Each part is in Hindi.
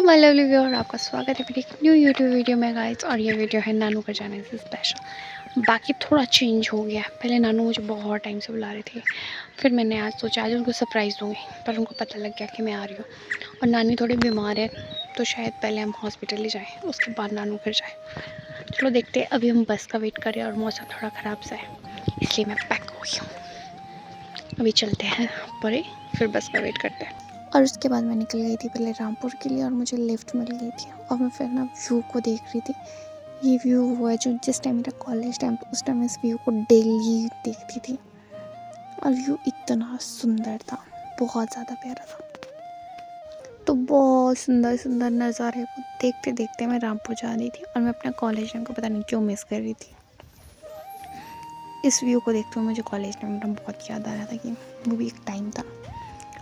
माय लवली व्यूअर, आपका स्वागत है मेरी एक न्यू यूट्यूब वीडियो में गाइस। और ये वीडियो है नानू घर जाने से स्पेशल। बाकी थोड़ा चेंज हो गया। पहले नानू मुझे बहुत टाइम से बुला रहे थे, फिर मैंने आज सोचा आज उनको सरप्राइज़ दूँगी, पर उनको पता लग गया कि मैं आ रही हूँ और नानी थोड़ी बीमार है, तो शायद पहले हम हॉस्पिटल ही जाएँ, उसके बाद नानू घर जाएँ। चलो देखते हैं। अभी हम बस का वेट करें और मौसम थोड़ा ख़राब सा है, इसलिए मैं पैक हो गई हूँ। अभी चलते हैं परे, फिर बस का वेट करते हैं। और उसके बाद मैं निकल गई थी पहले रामपुर के लिए, और मुझे लिफ्ट मिल गई थी और मैं फिर ना व्यू को देख रही थी। ये व्यू हुआ है जो जिस टाइम मेरा कॉलेज टाइम, उस टाइम इस व्यू को डेली देखती थी और व्यू इतना सुंदर था, बहुत ज़्यादा प्यारा था। तो बहुत सुंदर सुंदर नज़ारे को देखते देखते मैं रामपुर जा रही थी और मैं अपना कॉलेज टाइम को पता नहीं क्यों मिस कर रही थी। इस व्यू को देखते हुए मुझे कॉलेज टाइम बहुत याद आ रहा था कि वो भी एक टाइम था।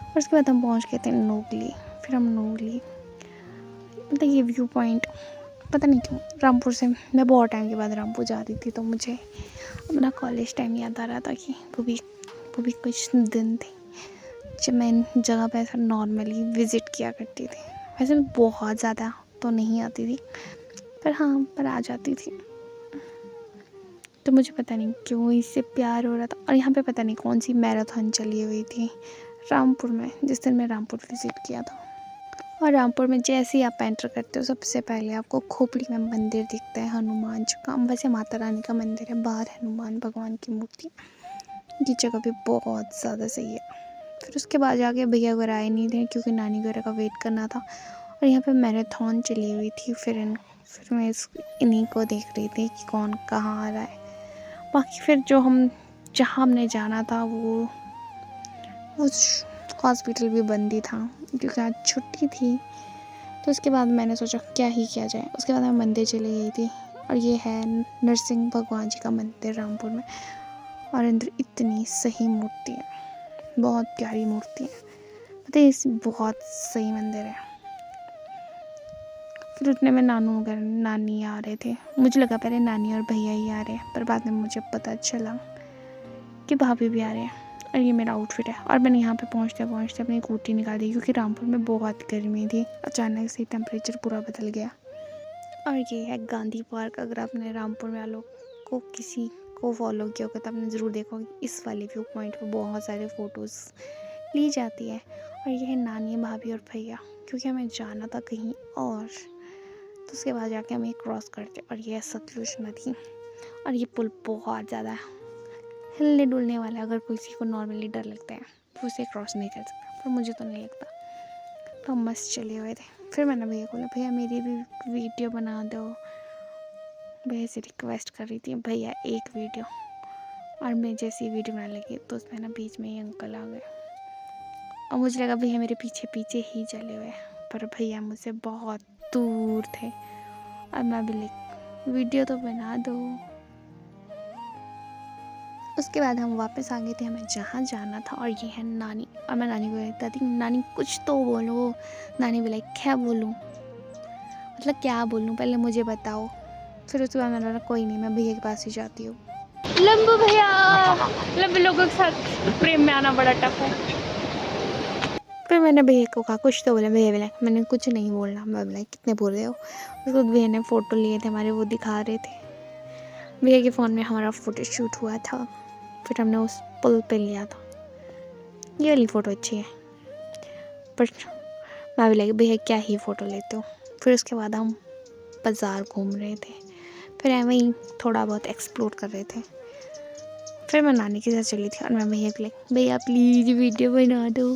और उसके बाद हम पहुंच गए थे नोगली। फिर हम नोगली, मतलब ये व्यू पॉइंट, पता नहीं क्यों रामपुर से मैं बहुत टाइम के बाद रामपुर जा रही थी, तो मुझे अपना कॉलेज टाइम याद आ रहा था कि वो भी कुछ दिन थे जब मैं इन जगह पे ऐसा नॉर्मली विज़िट किया करती थी। वैसे मैं बहुत ज़्यादा तो नहीं आती थी, पर हाँ पर आ जाती थी। तो मुझे पता नहीं क्यों इससे प्यार हो रहा था। और यहाँ पे पता नहीं कौन सी मैराथन चली हुई थी रामपुर में, जिस दिन मैं रामपुर विज़िट किया था। और रामपुर में जैसे ही आप एंटर करते हो, सबसे पहले आपको खोपड़ी में मंदिर दिखता है हनुमान जी का। वैसे माता रानी का मंदिर है, बाहर हनुमान भगवान की मूर्ति। ये जगह भी बहुत ज़्यादा सही है। फिर उसके बाद जाके भैया घर आए नहीं थे क्योंकि नानी घर का वेट करना था, और यहाँ पे मैराथन चली हुई थी। फिर मैं इन्हीं को देख रही थी कि कौन कहाँ आ रहा है। बाकी फिर जहाँ हमने जाना था वो हॉस्पिटल भी बंद ही था क्योंकि आज छुट्टी थी। तो उसके बाद मैंने सोचा क्या ही किया जाए। उसके बाद मैं मंदिर चली गई थी, और ये है नरसिंह भगवान जी का मंदिर रामपुर में। और अंदर इतनी सही मूर्ति है, बहुत प्यारी मूर्ति है, पता है इस बहुत सही मंदिर है। फिर उतने में नानी आ रहे थे। मुझे लगा पहले नानी और भैया ही आ रहे हैं, पर बाद में मुझे पता चला कि भाभी भी आ रहे हैं। और ये मेरा आउटफिट है। और मैंने यहाँ पे पहुँचते पहुँचते अपनी कुर्ती निकाल दी क्योंकि रामपुर में बहुत गर्मी थी, अचानक से टेम्परेचर पूरा बदल गया। और ये है गांधी पार्क। अगर आपने रामपुर में वालों को किसी को फॉलो किया होगा तो आपने ज़रूर देखा होगा इस वाले व्यू पॉइंट पर बहुत सारे फ़ोटोज़ ली जाती है। और ये है नानी, भाभी और भैया, क्योंकि हमें जाना था कहीं और, तो उसके बाद जाके हम ये क्रॉस करते। और ये है सतलुज नदी। और ये पुल बहुत ज़्यादा हिलने डुलने वाला है। अगर किसी को नॉर्मली डर लगता है तो उसे क्रॉस नहीं कर सकता, पर मुझे तो नहीं लगता। तो हम मस्त चले हुए थे। फिर मैंने भैया को बोला भैया मेरी भी वीडियो बना दो। भैया से रिक्वेस्ट कर रही थी, भैया एक वीडियो। और मैं जैसी वीडियो बनाने लगी तो उसमें ना बीच में ही अंकल आ गए, और मुझे लगा भैया मेरे पीछे पीछे ही चले हुए, पर भैया मुझसे बहुत दूर थे। और मैं भी वीडियो तो बना दो। उसके बाद हम वापस आ गए थे हमें जहाँ जाना था। और ये है नानी। और मैं नानी को कहता थी नानी कुछ तो बोलो। नानी बोला क्या बोलूँ, मतलब क्या बोलूँ, पहले मुझे बताओ। फिर उसके बाद मैंने बोला कोई नहीं, मैं भैया के पास ही जाती हूँ। लंबू भैया, लंबे लोगों के साथ प्रेम में आना बड़ा टफ है। फिर मैंने भैया को कहा कुछ तो बोले। भैया बोला मैंने कुछ नहीं बोलना। मैं बोला कितने बोल रहे हो। उसके बाद भैया ने फ़ोटो लिए थे हमारे, वो दिखा रहे थे। भैया के फ़ोन में हमारा फ़ोटो शूट हुआ था। फिर हमने उस पुल पे लिया था। ये वाली फ़ोटो अच्छी है, पर मैं भी लगी भैया क्या ही फ़ोटो लेते हो। फिर उसके बाद हम बाज़ार घूम रहे थे, फिर ऐਵੇਂ ही थोड़ा बहुत एक्सप्लोर कर रहे थे। फिर मैं नानी के साथ चली थी और मैं भैया को लगी भैया प्लीज़ वीडियो बना दो।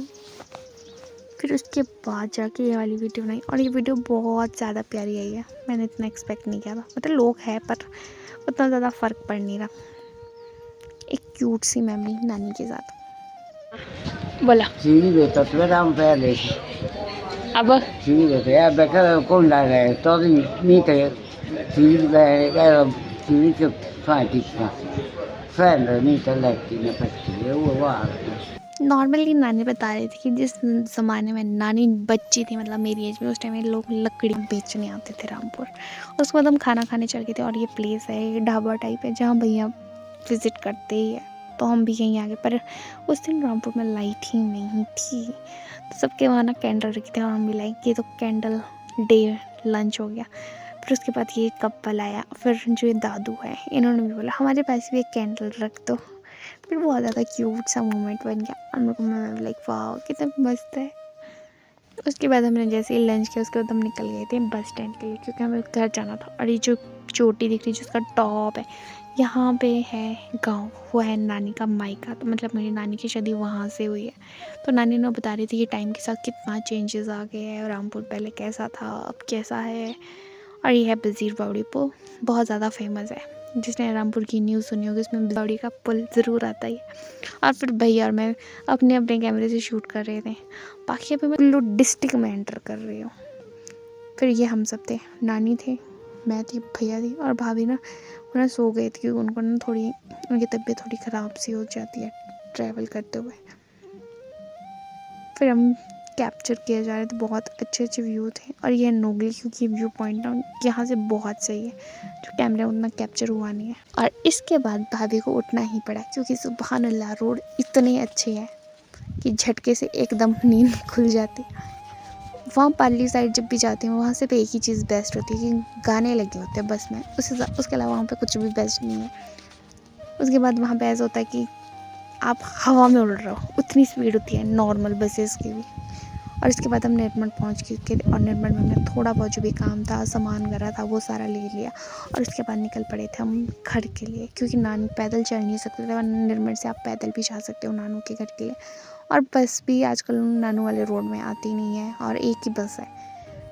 फिर उसके बाद जाके ये वाली वीडियो बनाई, और ये वीडियो बहुत ज़्यादा प्यारी आई है। मैंने इतना एक्सपेक्ट नहीं किया था, मतलब लोग हैं पर उतना ज़्यादा फ़र्क पड़ नहीं रहा। एक क्यूट सी मेमोरी नानी के साथ। बोला Tottvera felici. अब Sì, perché perché con la storia mica sì, era sì che fatica. Fella mica letti ne perché वो guarda. नॉर्मली नानी बता रही थी कि जिस ज़माने में नानी बच्ची थी, मतलब मेरी एज में, उस टाइम में लोग लकड़ी बेचने आते थे रामपुर। और उसके बाद हम खाना खाने चल गए थे। और ये प्लेस है, ये ढाबा टाइप है जहाँ भैया विज़िट करते ही है, तो हम भी यहीं आ गए। पर उस दिन रामपुर में लाइट ही नहीं थी, तो सबके वहाँ ना कैंडल रखी थी, और हम भी लाइक ये तो कैंडल डे लंच हो गया। फिर उसके बाद ये कपल आया, फिर जो ये दादू है इन्होंने भी बोला हमारे पास भी एक कैंडल रख दो। फिर बहुत ज़्यादा क्यूट सा मोमेंट बन गया और मेरे को मैं लाइक वाह कितना मस्त है। उसके बाद हमने जैसे ही लंच किया उसके बाद हम निकल गए थे बस स्टैंड के लिए क्योंकि हमें घर जाना था। और ये जो चोटी दिख रही है जिसका टॉप है, यहाँ पे है गांव, वो है नानी का मायका। तो मतलब मेरी नानी की शादी वहाँ से हुई है। तो नानी ने बता रही थी कि टाइम के साथ कितना चेंजेस आ गए हैं, रामपुर पहले कैसा था अब कैसा है। और ये है बजीर बावड़ी पुल, बहुत ज़्यादा फेमस है। जिसने रामपुर की न्यूज़ सुनी होगी उसमें बावड़ी का पुल ज़रूर आता ही है। और फिर भैया और मैं अपने अपने कैमरे से शूट कर रहे थे। बाकी अभी मैं कुल्लू डिस्ट्रिक्ट में एंटर कर रही हूँ। फिर ये हम सब थे, नानी थे, मैं थी, भैया थी और भाभी ना वो ना सो गई थी क्योंकि उनको ना थोड़ी उनकी तबीयत थोड़ी ख़राब सी हो जाती है ट्रैवल करते हुए। फिर हम कैप्चर किए जा रहे थे, बहुत अच्छे अच्छे व्यू थे। और ये नोगली क्योंकि व्यू पॉइंट ना यहाँ से बहुत सही है, जो कैमरे में उतना कैप्चर हुआ नहीं है। और इसके बाद भाभी को उठना ही पड़ा क्योंकि सुबहान अल्लाह रोड इतने अच्छे हैं कि झटके से एकदम नींद खुल जाती। वहाँ पाली साइड जब भी जाती हूँ वहाँ सिर्फ एक ही चीज़ बेस्ट होती है कि गाने लगे होते हैं बस में, उसके अलावा वहाँ पे कुछ भी बेस्ट नहीं है। उसके बाद वहाँ पे ऐसा होता है कि आप हवा में उड़ रहे हो, उतनी स्पीड होती है नॉर्मल बसेस की भी। और इसके बाद हम निर्मल पहुँच के और निर्मल में हमने थोड़ा बहुत जो भी काम था सामान वगैरह था वो सारा ले लिया। और उसके बाद निकल पड़े थे हम घर के लिए क्योंकि नानी पैदल चल नहीं सकते थे, वरना निर्मल से आप पैदल भी जा सकते हो नानू के घर के लिए। और बस भी आजकल नानू वाले रोड में आती नहीं है और एक ही बस है।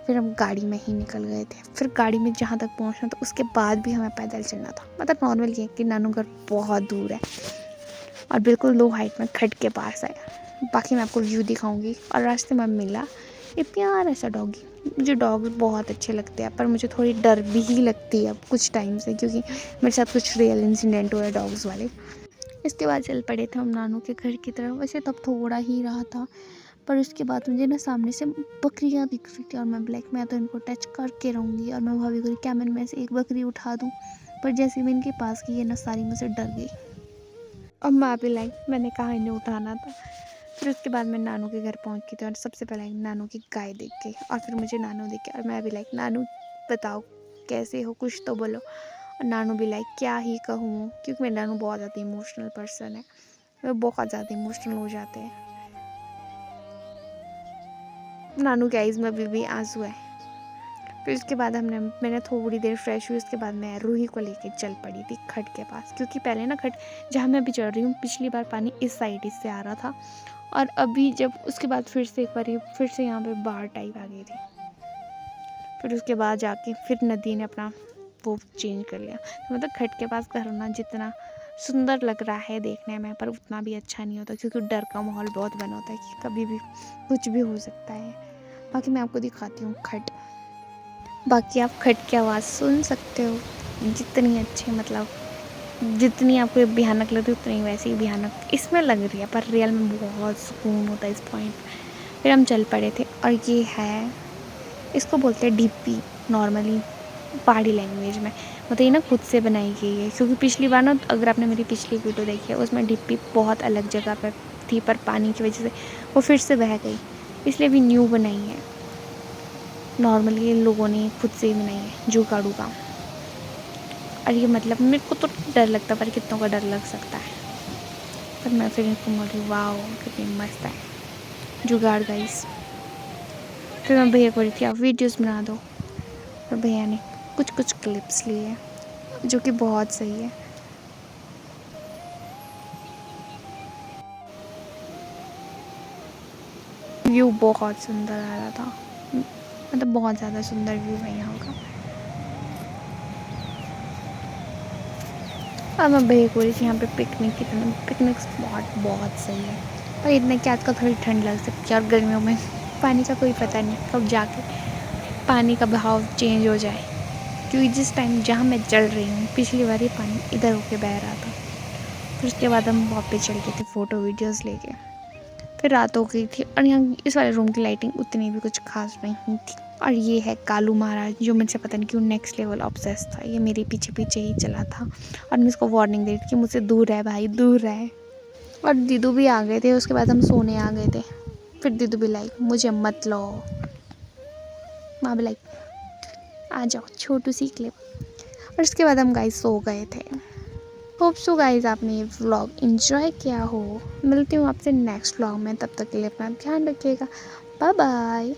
फिर हम गाड़ी में ही निकल गए थे। फिर गाड़ी में जहाँ तक पहुँचना था उसके बाद भी हमें पैदल चलना था। मतलब नॉर्मल ये कि नानू घर बहुत दूर है और बिल्कुल लो हाइट में खट के पास है। बाकी मैं आपको व्यू दिखाऊंगी। और रास्ते में मिला ये प्यारा सा डॉगी। मुझे डॉग बहुत अच्छे लगते हैं पर मुझे थोड़ी डर भी ही लगती है अब कुछ टाइम से क्योंकि मेरे साथ कुछ रियल इंसिडेंट हुआ है डॉग्स वाले। इसके बाद चल पड़े थे हम नानू के घर की तरफ। वैसे तब थोड़ा ही रहा था पर उसके बाद मुझे ना सामने से बकरियाँ दिख रही थी और मैं तो इनको टच करके रहूँगी। और मैं भाभी को क्या मैं इनमें से एक बकरी उठा दूँ, पर जैसे मैं इनके पास गई ये ना सारी मुझसे डर गई। और माँ भी लाइक मैंने कहा इन्हें उठाना था। फिर उसके बाद मैं नानू के घर पहुँच गई थी और सबसे पहले नानू की गाय देख गई और फिर मुझे नानू देख के और मैं भी लाइक नानू बताओ कैसे हो, कुछ तो बोलो। और नानू भी लाइक क्या ही कहूँ क्योंकि मेरे नानू बहुत ज़्यादा इमोशनल पर्सन है, वे बहुत ज़्यादा इमोशनल हो जाते हैं। नानू के आइज़ में अभी भी आंसू है। फिर उसके बाद मैंने थोड़ी देर फ्रेश हुई। उसके बाद मैं रूही को लेके चल पड़ी थी खट के पास क्योंकि पहले ना खट जहाँ मैं अभी चल रही हूँ पिछली बार पानी इस साइड से आ रहा था और अभी जब उसके बाद फिर से एक बार फिर से यहाँ पे बाढ़ टाइप आ गई थी। फिर उसके बाद जाके फिर नदी ने अपना वो चेंज कर लिया। तो मतलब खट के पास घर होना जितना सुंदर लग रहा है देखने में पर उतना भी अच्छा नहीं होता क्योंकि डर का माहौल बहुत बना होता है कि कभी भी कुछ भी हो सकता है। बाकी मैं आपको दिखाती हूँ खट। बाकी आप खट की आवाज़ सुन सकते हो जितनी अच्छी मतलब जितनी आपको भयानक लगती है उतनी वैसे ही भयानक इसमें लग रही है पर रियल में बहुत सुकून होता है इस पॉइंट। फिर हम चल पड़े थे और ये है इसको बोलते हैं डीपी नॉर्मली पहाड़ी लैंग्वेज में। मतलब ये ना खुद से बनाई गई है क्योंकि पिछली बार ना अगर आपने मेरी पिछली वीडियो देखी है उसमें डीपी बहुत अलग जगह पर थी पर पानी की वजह से वो फिर से बह गई, इसलिए भी न्यू बनाई है। नॉर्मली इन लोगों ने खुद से ही बनाई है जुगाड़ू का। और ये मतलब मेरे को तो डर लगता पर कितनों का डर लग सकता है, पर मैं फिर इनको बोल रही वाओ कितनी मस्त है जुगाड़ गाइस। फिर मैं भैया को बोली थी आप वीडियोस बना दो और भैया ने कुछ कुछ क्लिप्स लिए जो कि बहुत सही है। व्यू बहुत सुंदर आ रहा था, मतलब बहुत ज़्यादा सुंदर व्यू है यहाँ का। और मैं भैया को बोली थी यहाँ पे पिकनिक स्पॉट बहुत सही है पर इतने कि आजकल थोड़ी ठंड लग सकती है और गर्मियों में पानी का कोई पता नहीं कब जाके पानी का बहाव चेंज हो जाए क्योंकि जिस टाइम जहाँ मैं चल रही हूँ पिछली बार ही पानी इधर होके बह रहा था। फिर उसके बाद हम वापस चल गए थे फ़ोटो वीडियोस लेके। फिर रात हो गई थी और यहाँ इस वाले रूम की लाइटिंग उतनी भी कुछ खास नहीं थी। और ये है कालू महाराज जो मुझसे पता नहीं क्यों नेक्स्ट लेवल ऑब्सेस था, ये मेरे पीछे पीछे ही चला था और मैं इसको वार्निंग दे रही थी कि मुझसे दूर रहे भाई दूर रहे। और दीदू भी आ गए थे, उसके बाद हम सोने आ गए थे। फिर दीदू भी लाइक मुझे मत लो। वहाँ भी लाइक आ जाओ, छोटू सी क्लिप। और उसके बाद हम गाइस सो गए थे। होप सो गाइस आपने ये व्लॉग एंजॉय किया हो। मिलती हूँ आपसे नेक्स्ट व्लॉग में, तब तक के लिए अपना ध्यान रखिएगा। Bye bye.